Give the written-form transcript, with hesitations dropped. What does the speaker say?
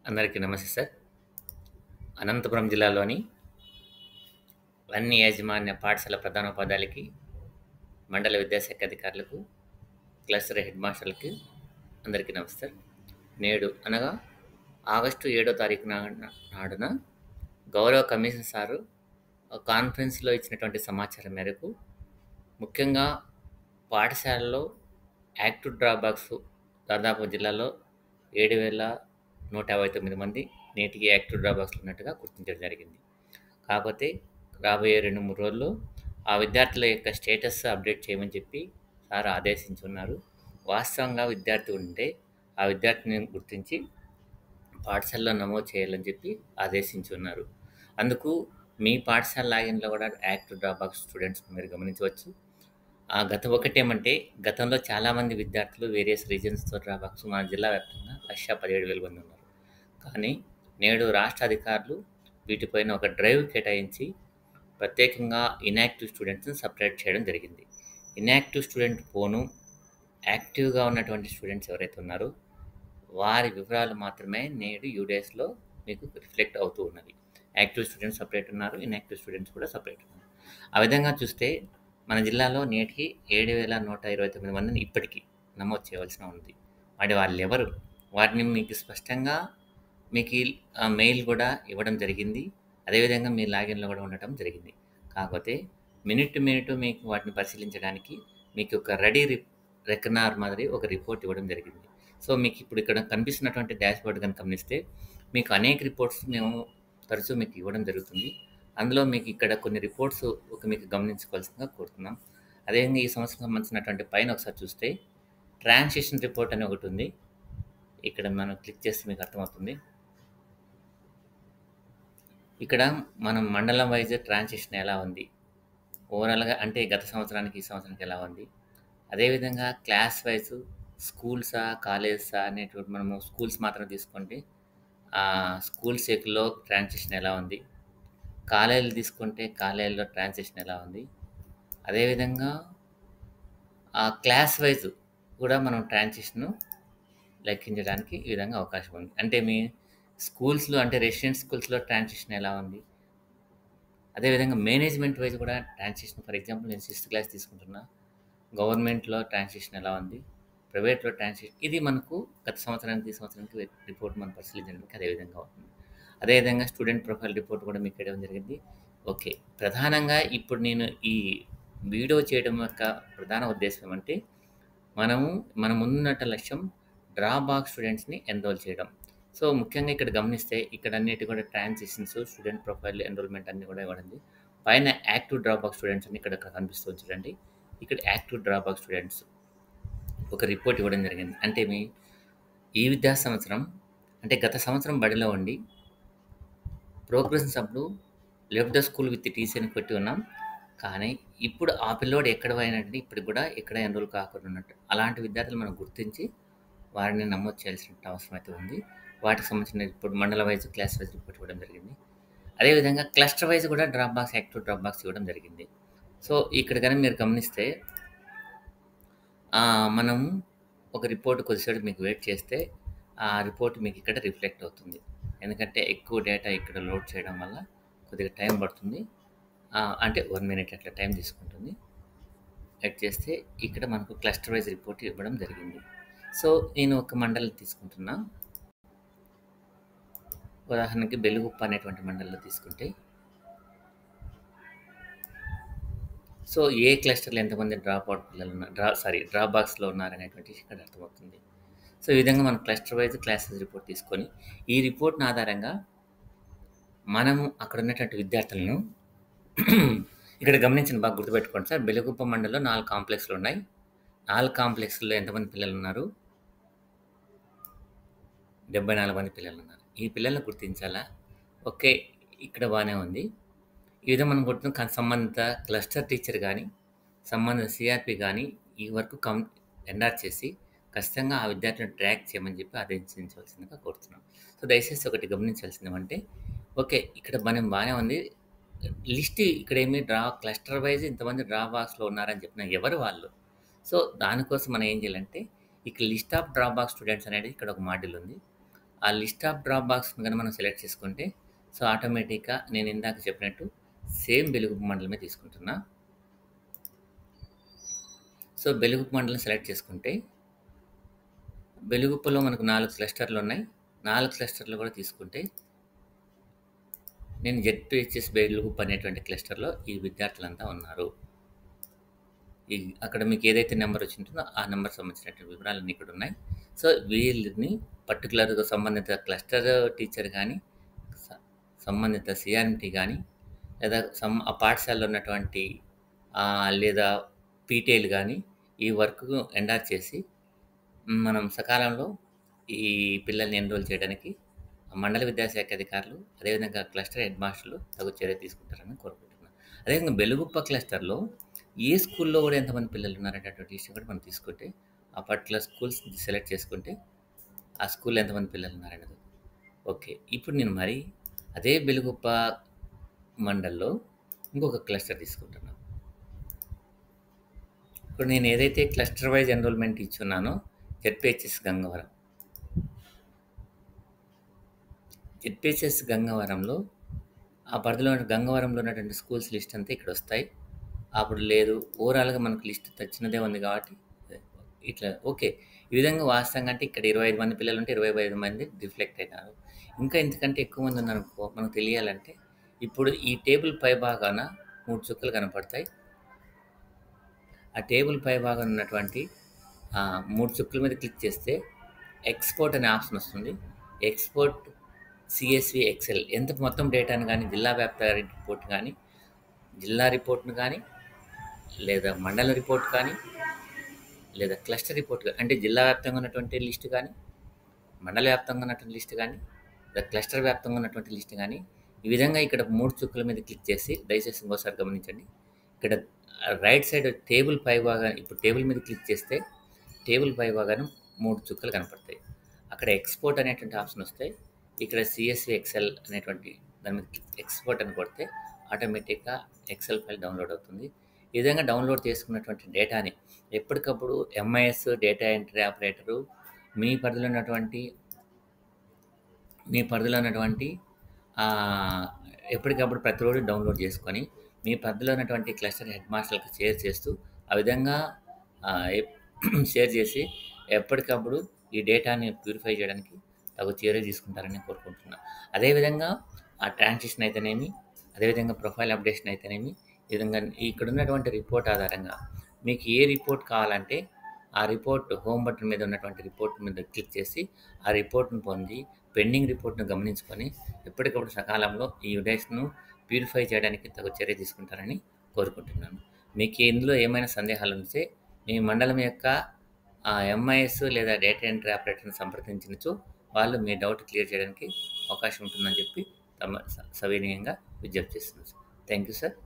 అందరికీ నమస్తే సార్. అనంతపురం జిల్లాలోని అన్ని యాజమాన్య పాఠశాల ప్రధానోపాధ్యాయులకి, మండల విద్యాశాఖ అధికారులకు, క్లస్టర్ హెడ్ మాస్టర్లకి అందరికీ నమస్తే. నేడు అనగా ఆగస్టు 7వ తారీఖు నాడున గౌరవ కమిషనర్ సారు కాన్ఫరెన్స్లో ఇచ్చినటువంటి సమాచారం మేరకు ముఖ్యంగా పాఠశాలలో యాక్టివ్ డ్రాబ్యాక్స్ దాదాపు జిల్లాలో 7,159 మంది నేటికి యాక్టివ్ డ్రాబ్యాక్స్లు ఉన్నట్టుగా గుర్తించడం జరిగింది. కాకపోతే రాబోయే 2-3 రోజుల్లో ఆ విద్యార్థుల యొక్క స్టేటస్ అప్డేట్ చేయమని చెప్పి సార్ ఆదేశించున్నారు. వాస్తవంగా విద్యార్థి ఉంటే ఆ విద్యార్థిని గుర్తించి పాఠశాలలో నమోదు చేయాలని చెప్పి ఆదేశించున్నారు. అందుకు మీ పాఠశాల లాగిన్లో కూడా యాక్టివ్ డ్రాబ్యాక్ స్టూడెంట్స్ మీరు గమనించవచ్చు. గతంలో చాలామంది విద్యార్థులు వేరియస్ రీజన్స్తో డ్రాబ్యాక్స్ మన జిల్లా వ్యాప్తంగా 1,17,000 మంది ఉన్నారు. కానీ నేడు రాష్ట్ర అధికారులు వీటిపైన ఒక డ్రైవ్ కేటాయించి ప్రత్యేకంగా ఇన్యాక్టివ్ స్టూడెంట్స్ని సపరేట్ చేయడం జరిగింది. ఇన్యాక్టివ్ స్టూడెంట్ పోను యాక్టివ్గా ఉన్నటువంటి స్టూడెంట్స్ ఎవరైతే ఉన్నారో వారి వివరాలు మాత్రమే నేడు యూడేస్లో మీకు రిఫ్లెక్ట్ అవుతూ ఉన్నవి. యాక్టివ్ స్టూడెంట్స్ సపరేట్ ఉన్నారు, ఇన్యాక్టివ్ స్టూడెంట్స్ కూడా సపరేట్ ఉన్నారు. ఆ విధంగా చూస్తే మన జిల్లాలో నేటికి 7,129 మందిని ఇప్పటికీ నమోదు చేయవలసిన ఉంది. వాళ్ళు ఎవరు వాటిని మీకు స్పష్టంగా మీకు మెయిల్ కూడా ఇవ్వడం జరిగింది. అదేవిధంగా మీ లాగిన్లో కూడా ఉండటం జరిగింది. కాకపోతే మినిట్ మీకు వాటిని పరిశీలించడానికి మీకు ఒక రెడీ రెకనార్ మాదిరి ఒక రిపోర్ట్ ఇవ్వడం జరిగింది. సో మీకు ఇప్పుడు ఇక్కడ కనిపిస్తున్నటువంటి డాష్బోర్డ్ కనుక గమనిస్తే మీకు అనేక రిపోర్ట్స్ మేము తరచూ మీకు ఇవ్వడం జరుగుతుంది. అందులో మీకు ఇక్కడ కొన్ని రిపోర్ట్స్ మీకు గమనించుకోవాల్సిందిగా కోరుతున్నాం. అదేవిధంగా ఈ సంవత్సరం సంబంధించినటువంటి పైన ఒకసారి చూస్తే ట్రాన్సిషన్ రిపోర్ట్ అని ఒకటి ఉంది. ఇక్కడ మనం క్లిక్ చేస్తే మీకు అర్థమవుతుంది. ఇక్కడ మనం మండలం వైజ్ ట్రాన్సిషన్ ఎలా ఉంది, ఓవరాల్గా అంటే గత సంవత్సరానికి ఈ సంవత్సరానికి ఎలా ఉంది, అదేవిధంగా క్లాస్ వైజ్ స్కూల్సా కాలేజెసా అనేటువంటి మనము స్కూల్స్ మాత్రం తీసుకుంటే స్కూల్ సైకిల్లో ట్రాన్సిషన్ ఎలా ఉంది, కాలేజీలు తీసుకుంటే కాలేజీలో ట్రాన్సిషన్ ఎలా ఉంది, అదేవిధంగా క్లాస్ వైజ్ కూడా మనం ట్రాన్సిషన్ లెక్కించడానికి ఈ విధంగా అవకాశం ఉంది. అంటే మీ స్కూల్స్లో అంటే రెసిడెంట్ స్కూల్స్లో ట్రాన్సిషన్ ఎలా ఉంది, అదేవిధంగా మేనేజ్మెంట్ వైజ్ కూడా ట్రాన్సిషన్, ఫర్ ఎగ్జాంపుల్ నేను 6th క్లాస్ తీసుకుంటున్నా, గవర్నమెంట్లో ట్రాన్సిషన్ ఎలా ఉంది, ప్రైవేట్లో ట్రాన్సిషన్, ఇది మనకు గత సంవత్సరానికి ఈ సంవత్సరానికి రిపోర్ట్ మనం పరిశీలించడానికి అదేవిధంగా అవుతుంది. అదేవిధంగా స్టూడెంట్ ప్రొఫైల్ రిపోర్ట్ కూడా మీకు ఇవ్వడం జరిగింది. ఓకే, ప్రధానంగా ఇప్పుడు నేను ఈ వీడియో చేయడం యొక్క ప్రధాన ఉద్దేశం ఏమంటే మన ముందున్నట్టు లక్ష్యం డ్రాబ్యాక్ స్టూడెంట్స్ని ఎన్రోల్ చేయడం. సో ముఖ్యంగా ఇక్కడ గమనిస్తే ఇక్కడ అన్నిటి కూడా ట్రాన్సిషన్స్, స్టూడెంట్ ప్రొఫైల్, ఎన్రోల్మెంట్ అన్నీ కూడా ఇవ్వడండి. పైన యాక్టివ్ డ్రాబ్యాక్ స్టూడెంట్స్ అని ఇక్కడ కనిపిస్తుంది చూడండి. ఇక్కడ యాక్టివ్ డ్రాబ్యాక్ స్టూడెంట్స్ ఒక రిపోర్ట్ ఇవ్వడం జరిగింది. అంటే ఈ విద్యా సంవత్సరం అంటే గత సంవత్సరం బడిలో ఉండి ప్రోగ్రెస్ అప్పుడు left the school with TC అని కొట్టి ఉన్నాం. కానీ ఇప్పుడు ఆ పిల్లోడు ఎక్కడ పోయినట్టు ఇప్పుడు కూడా ఎక్కడ ఎన్రోల్ కాకుండా ఉన్నట్టు అలాంటి విద్యార్థులు మనం గుర్తించి వారిని నమోదు చేయాల్సిన అవసరం అయితే ఉంది. వాటికి సంబంధించిన రిపోర్ట్ మండల వైజ్, క్లాస్ వైజ్ రిపోర్ట్ ఇవ్వడం జరిగింది. అదేవిధంగా క్లస్టర్ వైజ్ కూడా యాక్టివ్ డ్రాబ్యాక్స్ ఇవ్వడం జరిగింది. సో ఇక్కడ కానీ మీరు గమనిస్తే మనం ఒక రిపోర్ట్ కొద్దిసేపు మీకు వెయిట్ చేస్తే ఆ రిపోర్ట్ మీకు ఇక్కడ రిఫ్లెక్ట్ అవుతుంది. ఎందుకంటే ఎక్కువ డేటా ఇక్కడ లోడ్ చేయడం వల్ల కొద్దిగా టైం పడుతుంది. అంటే 1 minute అట్లా టైం తీసుకుంటుంది. వెయిట్ చేస్తే ఇక్కడ మనకు క్లస్టర్ వైజ్ రిపోర్ట్ ఇవ్వడం జరిగింది. సో నేను ఒక మండలం తీసుకుంటున్నా. ఉదాహరణకి బెలుగుప్ప అనేటువంటి మండలంలో తీసుకుంటే సో ఏ క్లస్టర్లో ఎంతమంది డ్రాప్అవుట్ పిల్లలు ఉన్నారు, డ్రాబ్యాక్స్లో ఉన్నారనేటువంటి ఇక్కడ అర్థమవుతుంది. సో ఈ విధంగా మనం cluster wise, class wise report తీసుకొని ఈ రిపోర్ట్ని ఆధారంగా మనము అక్కడ ఉన్నటువంటి విద్యార్థులను ఇక్కడ గమనించిన బాగా గుర్తుపెట్టుకోండి సార్. బెలుగుప్ప మండలంలో 4 కాంప్లెక్స్లు ఉన్నాయి. 4 కాంప్లెక్స్లో ఎంతమంది పిల్లలు ఉన్నారు? 74 మంది పిల్లలు ఉన్నారు. ఈ పిల్లల్ని గుర్తించాలా? ఓకే, ఇక్కడ బాగానే ఉంది. ఈ విధంగా మనం గుర్తు సంబంధిత క్లస్టర్ టీచర్ కానీ సంబంధిత సిఆర్పి కానీ ఈ వరకు ఎండార్ చేసి ఖచ్చితంగా ఆ విద్యార్థులను ట్రాక్ చేయమని చెప్పి ఆదేశించవలసిందిగా కోరుతున్నాం. సో దయచేసి ఒకటి గమనించాల్సింది ఏమంటే ఓకే ఇక్కడ మనం బాగానే ఉంది, లిస్ట్ ఇక్కడ ఏమి క్లస్టర్ వైజ్ ఇంతమంది డ్రాబ్యాక్స్లో ఉన్నారని చెప్పిన ఎవరు వాళ్ళు. సో దానికోసం మనం ఏం చేయాలంటే ఇక్కడ లిస్ట్ ఆఫ్ డ్రాబ్యాక్ స్టూడెంట్స్ అనేది ఇక్కడ ఒక మాడ్యూల్ ఉంది. ఆ లిస్ట్ ఆఫ్ డ్రాప్ బాక్స్‌ని గనుక మనం సెలెక్ట్ చేసుకుంటే, సో, ఆటోమేటిక్‌గా నేను ఇందాక చెప్పినట్టు సేమ్ బెలుగుప్ప మండలమే తీసుకుంటున్నా. సో, బెలుగుప్ప మండలం సెలెక్ట్ చేసుకుంటే, బెలుగుప్పలో మనకు 4 క్లస్టర్‌లున్నాయి. 4 క్లస్టర్‌లు కూడా తీసుకుంటే, నేను జెడ్‌పీహెచ్‌ఎస్ బెలుగుప్ప అనేటువంటి క్లస్టర్‌లో ఈ విద్యార్థులంతా ఉన్నారు. ఈ అక్కడ మీకు ఏదైతే నంబర్ వచ్చింటుందో, ఆ నంబర్‌కి సంబంధించినటువంటి వివరాలన్నీ ఇక్కడున్నాయి. సో, వీళ్ళని పర్టిక్యులర్‌గా సంబంధిత క్లస్టర్ టీచర్ గానీ, స సంబంధిత సీఆర్ఎంటీ గానీ, లేదా ఆ పాఠశాలలో ఉన్నటువంటి లేదా పీటీఏలు గానీ, ఈ వర్క్‌ను ఎండార్ చేసి, మనం సకాలంలో ఈ పిల్లల్ని ఎన్రోల్ చేయడానికి మండల విద్యాశాఖ అధికారులు, అదేవిధంగా క్లస్టర్ హెడ్ మాస్టర్లు తగు చర్య తీసుకుంటారని కోరుకుంటున్నాను. అదేవిధంగా బెలుగుప్ప క్లస్టర్‌లో ఏ స్కూల్‌లో కూడా ఎంతమంది పిల్లలున్నారనేటువంటి విషయం కూడా మనం తీసుకుంటే, ఆ పర్టిక్యులర్ స్కూల్స్ సెలెక్ట్ చేసుకుంటే, ఆ స్కూల్‌లో ఎంతమంది పిల్లలున్నారనేది. ఓకే. ఇప్పుడు నేను మరి అదే బెలుగుప్ప మండల్‌లో ఇంకొక క్లస్టర్ తీసుకుంటున్నాను. ఇప్పుడు నేను ఏదైతే క్లస్టర్ వైజ్ ఎన్రోల్‌మెంట్ ఇచ్చున్నానో జెడ్‌పీహెచ్‌ఎస్ గంగవరం. జెడ్‌పీహెచ్‌ఎస్ గంగవరంలో ఆ పరిధిలో గంగవరంలో ఉన్నటువంటి స్కూల్స్ లిస్ట్ అంతా ఇక్కడొస్తాయి. అప్పుడు లేదు ఓవరాల్‌గా మనకు లిస్ట్ చిన్నదే ఉంది కాబట్టి ఇట్లా ఓకే. ఈ విధంగా వాస్తవంగా అంటే ఇక్కడ 25 మంది పిల్లలుంటే 25 మంది రిఫ్లెక్ట్ అయినారు. ఇంకా ఇంతకంటే ఎక్కువ మంది ఉన్నారనుకో మనకు తెలియాలంటే ఇప్పుడు ఈ టేబుల్ పై భాగాన 3 చుక్కలు కనపడతాయి. ఆ టేబుల్ పై భాగాన ఉన్నటువంటి 3 చుక్కల మీద క్లిక్ చేస్తే ఎక్స్‌పోర్ట్ అనే ఆప్షన్ వస్తుంది. ఎక్స్‌పోర్ట్ సీఎస్‌వి ఎక్సెల్ ఎంత మొత్తం డేటాను గానీ, జిల్లా వ్యాప్త రిపోర్ట్ గానీ, జిల్లా రిపోర్ట్‌ను గానీ, లేదా మండల రిపోర్ట్ కానీ, లేదా క్లస్టర్ రిపోర్ట్ గానీ, అంటే జిల్లా వ్యాప్తంగా ఉన్నటువంటి లిస్ట్ గానీ, మండల వ్యాప్తంగా ఉన్నటువంటి లిస్ట్ గానీ, లేదా క్లస్టర్ వ్యాప్తంగా ఉన్నటువంటి లిస్ట్ గానీ, ఈ విధంగా ఇక్కడ 3 చుక్కల మీద క్లిక్ చేసి దయచేసి ఇంకోసారి గమనించండి. ఇక్కడ రైట్ సైడ్ టేబుల్ పై భాగాన ఇప్పుడు టేబుల్ మీద క్లిక్ చేస్తే టేబుల్ పై భాగాన 3 చుక్కలు కనపడతాయి. అక్కడ ఎక్స్‌పోర్ట్ అనేటువంటి ఆప్షన్ వస్తాయి. ఇక్కడ సీఎస్‌వి ఎక్సెల్ అనేటువంటి దాని మీద ఎక్స్‌పోర్ట్ అని కొడితే ఆటోమేటిక్‌గా ఎక్సెల్ ఫైల్ డౌన్‌లోడ్ అవుతుంది. ఈ విధంగా డౌన్‌లోడ్ చేసుకున్నటువంటి డేటాని ఎప్పటికప్పుడు ఎంఐఎస్ డేటా ఎంట్రీ ఆపరేటరు మీ పరిధిలో ఉన్నటువంటి ఎప్పటికప్పుడు ప్రతిరోజు డౌన్‌లోడ్ చేసుకొని, మీ పరిధిలో ఉన్నటువంటి క్లస్టర్ హెడ్ మాస్టర్‌లకు షేర్ చేస్తూ, ఆ విధంగా షేర్ చేసి ఎప్పటికప్పుడు ఈ డేటాని ప్యూరిఫై చేయడానికి తగు చర్య తీసుకుంటారని కోరుకుంటున్నా. అదేవిధంగా ఆ ట్రాన్సిషన్ అయితేనేమి, అదేవిధంగా ప్రొఫైల్ అప్డేషన్ అయితేనేమి, ఈ విధంగా ఇక్కడున్నటువంటి రిపోర్ట్ ఆధారంగా మీకు ఏ రిపోర్ట్ కావాలంటే ఆ రిపోర్ట్ హోమ్ బటన్ మీద ఉన్నటువంటి రిపోర్ట్ మీద క్లిక్ చేసి ఆ రిపోర్ట్‌ను పొంది పెండింగ్ రిపోర్ట్‌ను గమనించుకొని ఎప్పటికప్పుడు సకాలంలో ఈ డేటాను ప్యూరిఫై చేయడానికి తగు చర్య తీసుకుంటారని కోరుకుంటున్నాను. మీకు ఇందులో ఏమైనా సందేహాలు ఉంటే మీ మండలం యొక్క ఎంఐఎస్ లేదా డేటా ఎంట్రీ ఆపరేటర్‌ని సంప్రదించినచో వాళ్ళు మీ డౌట్ క్లియర్ చేయడానికి అవకాశం ఉంటుందని చెప్పి సవినయంగా విజ్ఞప్తి చేస్తున్నాను. Thank you sir.